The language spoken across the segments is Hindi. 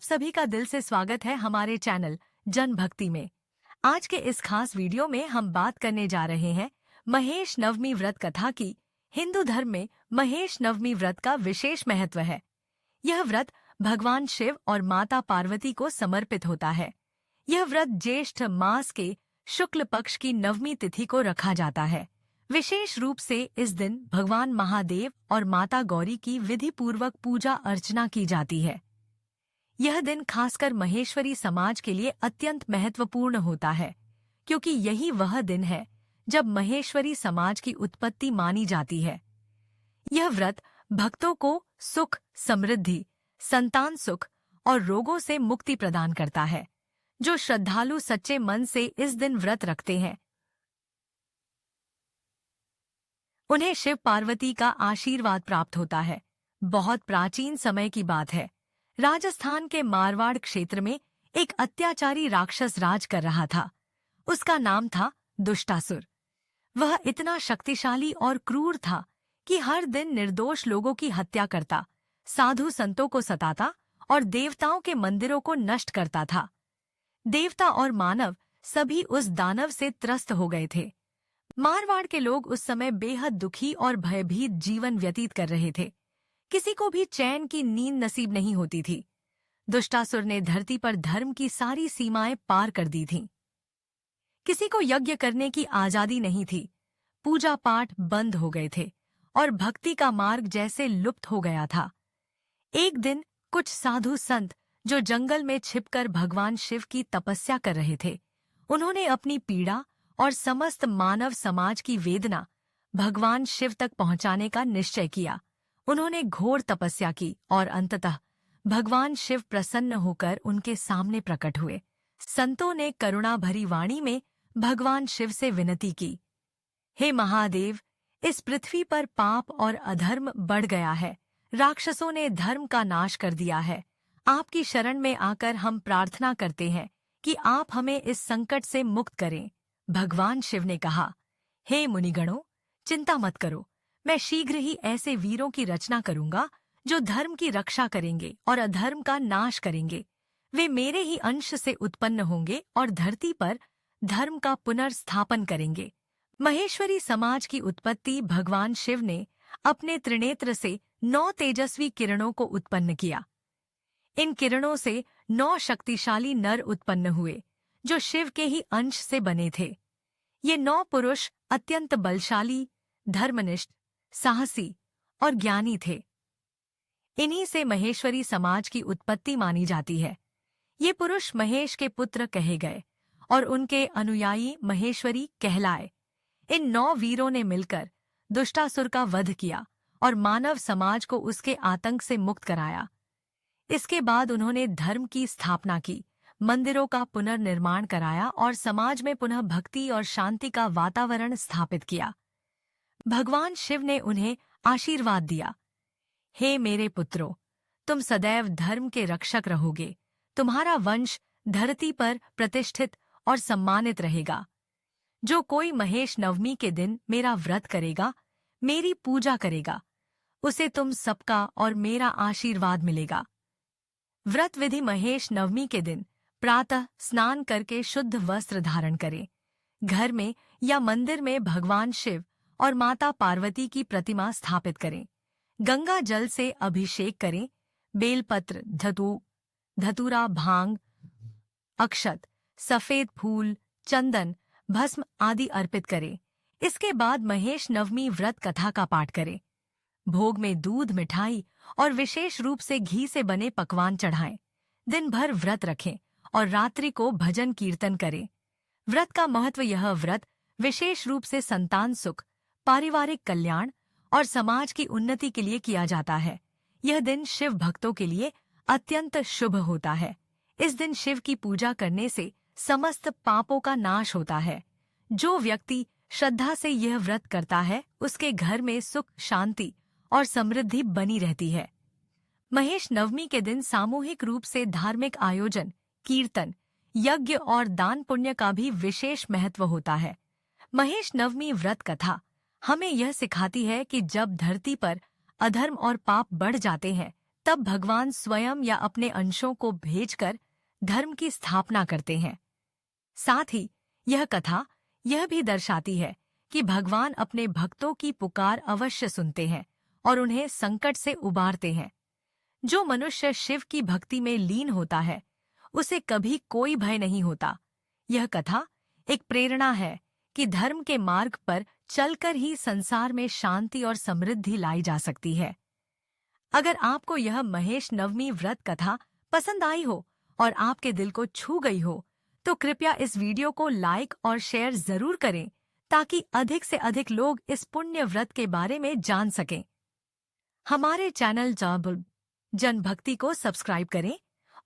आप सभी का दिल से स्वागत है हमारे चैनल जन भक्ति में। आज के इस खास वीडियो में हम बात करने जा रहे हैं महेश नवमी व्रत कथा की। हिंदू धर्म में महेश नवमी व्रत का विशेष महत्व है। यह व्रत भगवान शिव और माता पार्वती को समर्पित होता है। यह व्रत ज्येष्ठ मास के शुक्ल पक्ष की नवमी तिथि को रखा जाता है। विशेष रूप से इस दिन भगवान महादेव और माता गौरी की विधि पूर्वक पूजा अर्चना की जाती है। यह दिन खासकर महेश्वरी समाज के लिए अत्यंत महत्वपूर्ण होता है, क्योंकि यही वह दिन है जब महेश्वरी समाज की उत्पत्ति मानी जाती है। यह व्रत भक्तों को सुख, समृद्धि, संतान सुख और रोगों से मुक्ति प्रदान करता है। जो श्रद्धालु सच्चे मन से इस दिन व्रत रखते हैं, उन्हें शिव पार्वती का आशीर्वाद प्राप्त होता है। बहुत प्राचीन समय की बात है। राजस्थान के मारवाड़ क्षेत्र में एक अत्याचारी राक्षस राज कर रहा था। उसका नाम था दुष्टासुर। वह इतना शक्तिशाली और क्रूर था कि हर दिन निर्दोष लोगों की हत्या करता, साधु संतों को सताता और देवताओं के मंदिरों को नष्ट करता था। देवता और मानव सभी उस दानव से त्रस्त हो गए थे। मारवाड़ के लोग उस समय बेहद दुखी और भयभीत जीवन व्यतीत कर रहे थे। किसी को भी चैन की नींद नसीब नहीं होती थी। दुष्टासुर ने धरती पर धर्म की सारी सीमाएं पार कर दी थीं। किसी को यज्ञ करने की आजादी नहीं थी। पूजा पाठ बंद हो गए थे और भक्ति का मार्ग जैसे लुप्त हो गया था। एक दिन कुछ साधु संत जो जंगल में छिपकर भगवान शिव की तपस्या कर रहे थे, उन्होंने अपनी पीड़ा और समस्त मानव समाज की वेदना भगवान शिव तक पहुंचाने का निश्चय किया। उन्होंने घोर तपस्या की और अंततः भगवान शिव प्रसन्न होकर उनके सामने प्रकट हुए। संतों ने करुणा भरी वाणी में भगवान शिव से विनती की, हे महादेव, इस पृथ्वी पर पाप और अधर्म बढ़ गया है। राक्षसों ने धर्म का नाश कर दिया है। आपकी शरण में आकर हम प्रार्थना करते हैं कि आप हमें इस संकट से मुक्त करें। भगवान शिव ने कहा, हे मुनिगणों, चिंता मत करो। मैं शीघ्र ही ऐसे वीरों की रचना करूंगा जो धर्म की रक्षा करेंगे और अधर्म का नाश करेंगे। वे मेरे ही अंश से उत्पन्न होंगे और धरती पर धर्म का पुनर्स्थापन करेंगे। महेश्वरी समाज की उत्पत्ति भगवान शिव ने अपने त्रिनेत्र से 9 तेजस्वी किरणों को उत्पन्न किया। इन किरणों से 9 शक्तिशाली नर उत्पन्न हुए जो शिव के ही अंश से बने थे। ये 9 पुरुष अत्यंत बलशाली, धर्मनिष्ठ, साहसी और ज्ञानी थे। इन्हीं से महेश्वरी समाज की उत्पत्ति मानी जाती है। ये पुरुष महेश के पुत्र कहे गए और उनके अनुयायी महेश्वरी कहलाए। इन 9 वीरों ने मिलकर दुष्टासुर का वध किया और मानव समाज को उसके आतंक से मुक्त कराया। इसके बाद उन्होंने धर्म की स्थापना की, मंदिरों का पुनर्निर्माण कराया और समाज में पुनः भक्ति और शांति का वातावरण स्थापित किया। भगवान शिव ने उन्हें आशीर्वाद दिया, हे मेरे पुत्रों, तुम सदैव धर्म के रक्षक रहोगे। तुम्हारा वंश धरती पर प्रतिष्ठित और सम्मानित रहेगा। जो कोई महेश नवमी के दिन मेरा व्रत करेगा, मेरी पूजा करेगा, उसे तुम सबका और मेरा आशीर्वाद मिलेगा। व्रत विधि: महेश नवमी के दिन प्रातः स्नान करके शुद्ध वस्त्र धारण करें। घर में या मंदिर में भगवान शिव और माता पार्वती की प्रतिमा स्थापित करें। गंगा जल से अभिषेक करें। बेलपत्र, धतूरा, भांग, अक्षत, सफेद फूल, चंदन, भस्म आदि अर्पित करें। इसके बाद महेश नवमी व्रत कथा का पाठ करें। भोग में दूध, मिठाई और विशेष रूप से घी से बने पकवान चढ़ाएं। दिन भर व्रत रखें और रात्रि को भजन कीर्तन करें। व्रत का महत्व: यह व्रत विशेष रूप से संतान सुख, पारिवारिक कल्याण और समाज की उन्नति के लिए किया जाता है। यह दिन शिव भक्तों के लिए अत्यंत शुभ होता है। इस दिन शिव की पूजा करने से समस्त पापों का नाश होता है। जो व्यक्ति श्रद्धा से यह व्रत करता है, उसके घर में सुख, शांति और समृद्धि बनी रहती है। महेश नवमी के दिन सामूहिक रूप से धार्मिक आयोजन, कीर्तन, यज्ञ और दान पुण्य का भी विशेष महत्व होता है। महेश नवमी व्रत कथा हमें यह सिखाती है कि जब धरती पर अधर्म और पाप बढ़ जाते हैं, तब भगवान स्वयं या अपने अंशों को भेजकर धर्म की स्थापना करते हैं। साथ ही यह कथा यह भी दर्शाती है कि भगवान अपने भक्तों की पुकार अवश्य सुनते हैं और उन्हें संकट से उबारते हैं। जो मनुष्य शिव की भक्ति में लीन होता है, उसे कभी कोई भय नहीं होता। यह कथा एक प्रेरणा है कि धर्म के मार्ग पर चलकर ही संसार में शांति और समृद्धि लाई जा सकती है। अगर आपको यह महेश नवमी व्रत कथा पसंद आई हो और आपके दिल को छू गई हो, तो कृपया इस वीडियो को लाइक और शेयर जरूर करें ताकि अधिक से अधिक लोग इस पुण्य व्रत के बारे में जान सकें। हमारे चैनल जन भक्ति को सब्सक्राइब करें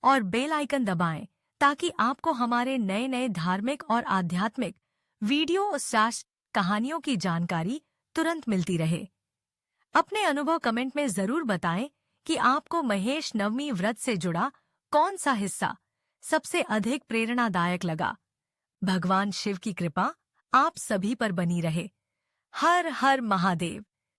और बेल आइकन दबाएं ताकि आपको हमारे नए नए धार्मिक और आध्यात्मिक वीडियो कहानियों की जानकारी तुरंत मिलती रहे। अपने अनुभव कमेंट में जरूर बताएं कि आपको महेश नवमी व्रत से जुड़ा कौन सा हिस्सा सबसे अधिक प्रेरणादायक लगा। भगवान शिव की कृपा आप सभी पर बनी रहे। हर हर महादेव।